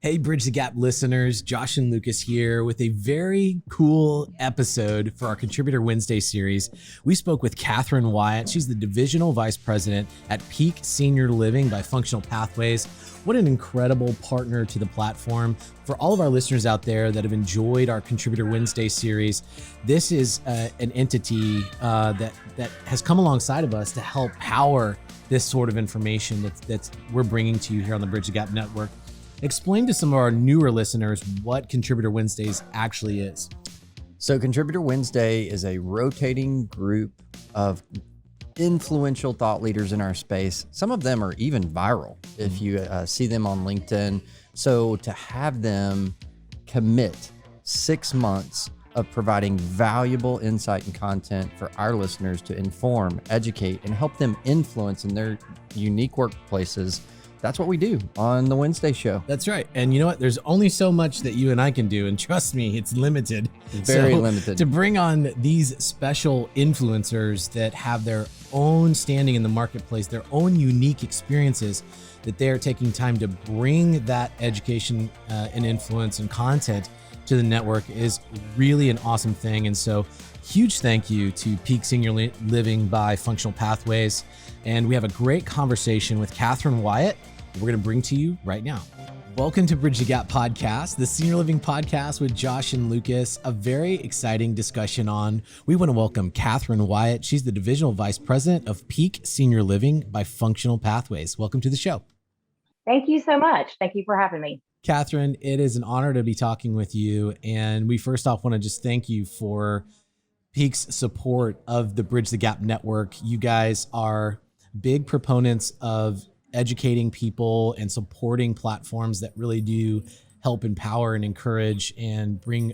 Hey, Bridge the Gap listeners, Josh and Lucas here with a very cool episode for our Contributor Wednesday series. We spoke with Kathryn Wyatt. She's the Divisional Vice President at Peak Senior Living by Functional Pathways. What an incredible partner to the platform. For all of our listeners out there that have enjoyed our Contributor Wednesday series, this is an entity that has come alongside of us to help power this sort of information that's we're bringing to you here on the Bridge the Gap Network. Explain to some of our newer listeners what Contributor Wednesdays actually is. So Contributor Wednesday is a rotating group of influential thought leaders in our space. Some of them are even viral if you see them on LinkedIn. So to have them commit 6 months of providing valuable insight and content for our listeners to inform, educate, and help them influence in their unique workplaces, that's what we do on the Wednesday show. That's right. And you know what? There's only so much that you and I can do. And trust me, it's limited. Very limited. To bring on these special influencers that have their own standing in the marketplace, their own unique experiences, that they're taking time to bring that education and influence and content to the network is really an awesome thing. And so huge thank you to Peak Senior Living by Functional Pathways. And we have a great conversation with Kathryn Wyatt we're going to bring to you right now. Welcome to Bridge the Gap Podcast, the Senior Living Podcast with Josh and Lucas. A very exciting discussion on, we want to welcome Kathryn Wyatt. She's the Divisional Vice President of Peak Senior Living by Functional Pathways. Welcome to the show. Thank you so much. Thank you for having me. Kathryn, it is an honor to be talking with you. And we first off want to just thank you for Peak's support of the Bridge the Gap Network. You guys are big proponents of educating people and supporting platforms that really do help empower and encourage and bring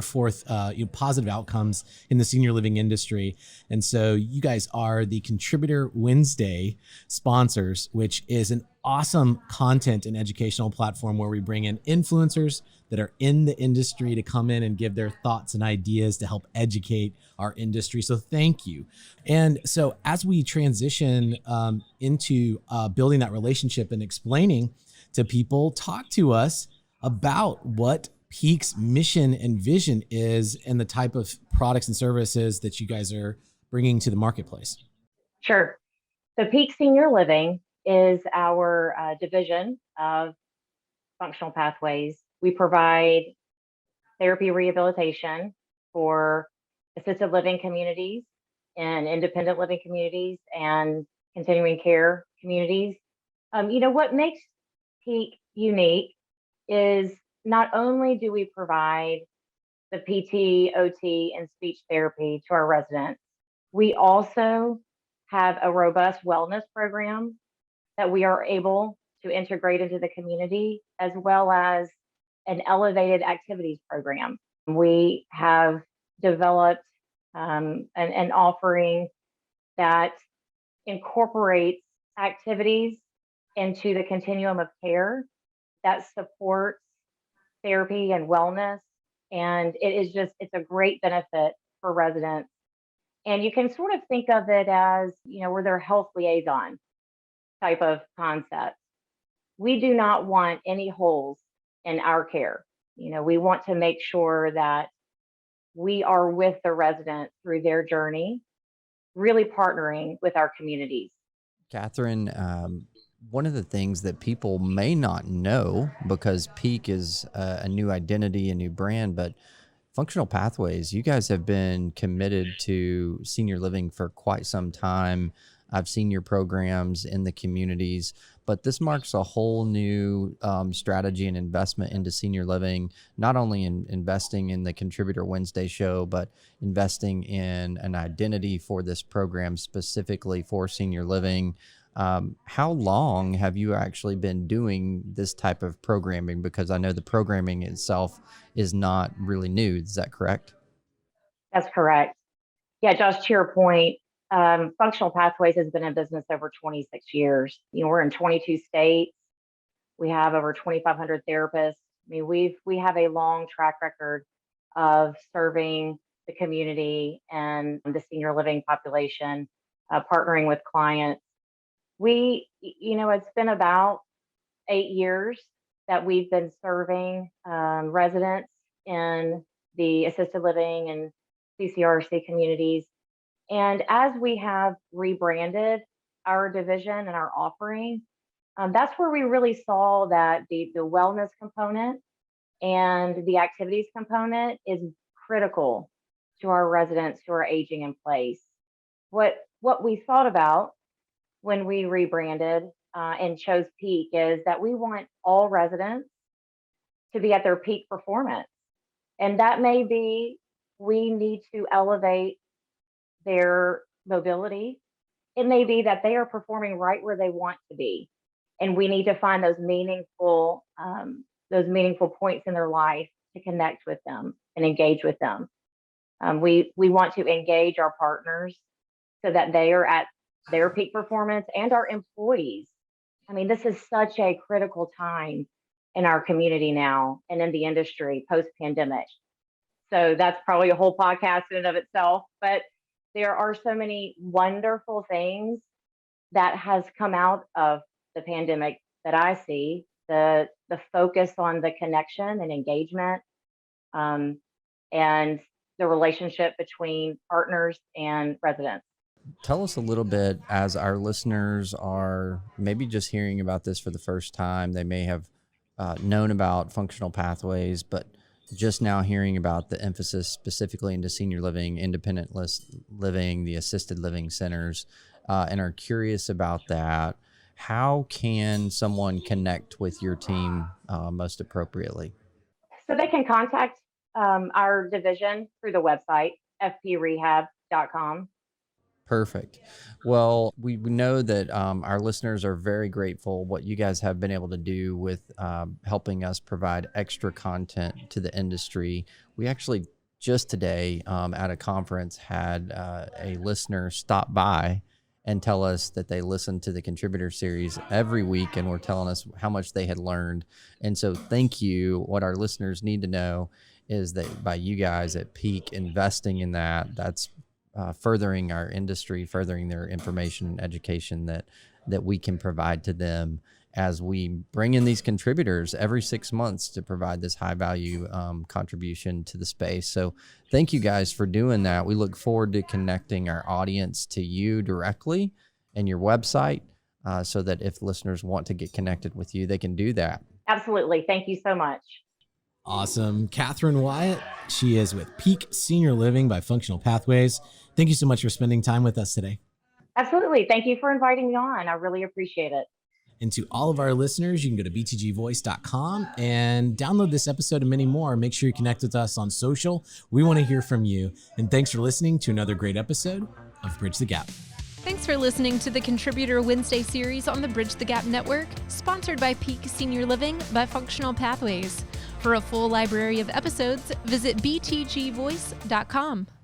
forth positive outcomes in the senior living industry. And so you guys are the Contributor Wednesday sponsors, which is an awesome content and educational platform where we bring in influencers that are in the industry to come in and give their thoughts and ideas to help educate our industry. So thank you. And so as we transition into building that relationship and explaining to people, talk to us about what Peak's mission and vision is and the type of products and services that you guys are bringing to the marketplace. Sure. So Peak Senior Living is our division of Functional Pathways. We provide therapy rehabilitation for assisted living communities and independent living communities and continuing care communities. What makes Peak unique is not only do we provide the PT, OT, and speech therapy to our residents, we also have a robust wellness program that we are able to integrate into the community, as well as an elevated activities program. We have developed an offering that incorporates activities into the continuum of care that supports therapy and wellness. And it's a great benefit for residents. And you can sort of think of it as, we're their health liaison type of concept. We do not want any holes in our care. We want to make sure that we are with the resident through their journey, really partnering with our communities. Kathryn, one of the things that people may not know, because Peak is a new identity, a new brand, but Functional Pathways, you guys have been committed to senior living for quite some time. I've seen your programs in the communities, but this marks a whole new strategy and investment into senior living, not only in investing in the Contributor Wednesday show, but investing in an identity for this program specifically for senior living. How long have you actually been doing this type of programming? Because I know the programming itself is not really new. Is that correct? That's correct. Yeah, Josh, to your point, Functional Pathways has been in business over 26 years. We're in 22 states. We have over 2,500 therapists. I mean, we have a long track record of serving the community and the senior living population, partnering with clients. It's been about 8 years that we've been serving residents in the assisted living and CCRC communities. And as we have rebranded our division and our offering, that's where we really saw that the wellness component and the activities component is critical to our residents who are aging in place. What we thought about when we rebranded and chose Peak is that we want all residents to be at their peak performance. And that may be we need to elevate their mobility. It may be that they are performing right where they want to be. And we need to find those meaningful points in their life to connect with them and engage with them. We want to engage our partners so that they are at their peak performance, and our employees. I mean, this is such a critical time in our community now and in the industry post-pandemic. So that's probably a whole podcast in and of itself, but there are so many wonderful things that has come out of the pandemic that I see. The focus on the connection and engagement, and the relationship between partners and residents. Tell us a little bit, as our listeners are maybe just hearing about this for the first time. They may have known about functional pathways, but just now hearing about the emphasis specifically into senior living, independent living, the assisted living centers, and are curious about that. How can someone connect with your team most appropriately? So they can contact our division through the website, fprehab.com. Perfect. Well, we know that our listeners are very grateful what you guys have been able to do with helping us provide extra content to the industry. We actually just today at a conference had a listener stop by and tell us that they listen to the contributor series every week and were telling us how much they had learned. And so thank you. What our listeners need to know is that by you guys at Peak investing in that, that's furthering our industry, furthering their information and education that we can provide to them as we bring in these contributors every 6 months to provide this high value contribution to the space. So thank you guys for doing that. We look forward to connecting our audience to you directly and your website so that if listeners want to get connected with you, they can do that. Absolutely. Thank you so much. Awesome. Kathryn Wyatt, she is with Peak Senior Living by Functional Pathways. Thank you so much for spending time with us today. Absolutely. Thank you for inviting me on. I really appreciate it. And to all of our listeners, you can go to btgvoice.com and download this episode and many more. Make sure you connect with us on social. We want to hear from you. And thanks for listening to another great episode of Bridge the Gap. Thanks for listening to the Contributor Wednesday series on the Bridge the Gap Network, sponsored by Peak Senior Living by Functional Pathways. For a full library of episodes, visit btgvoice.com.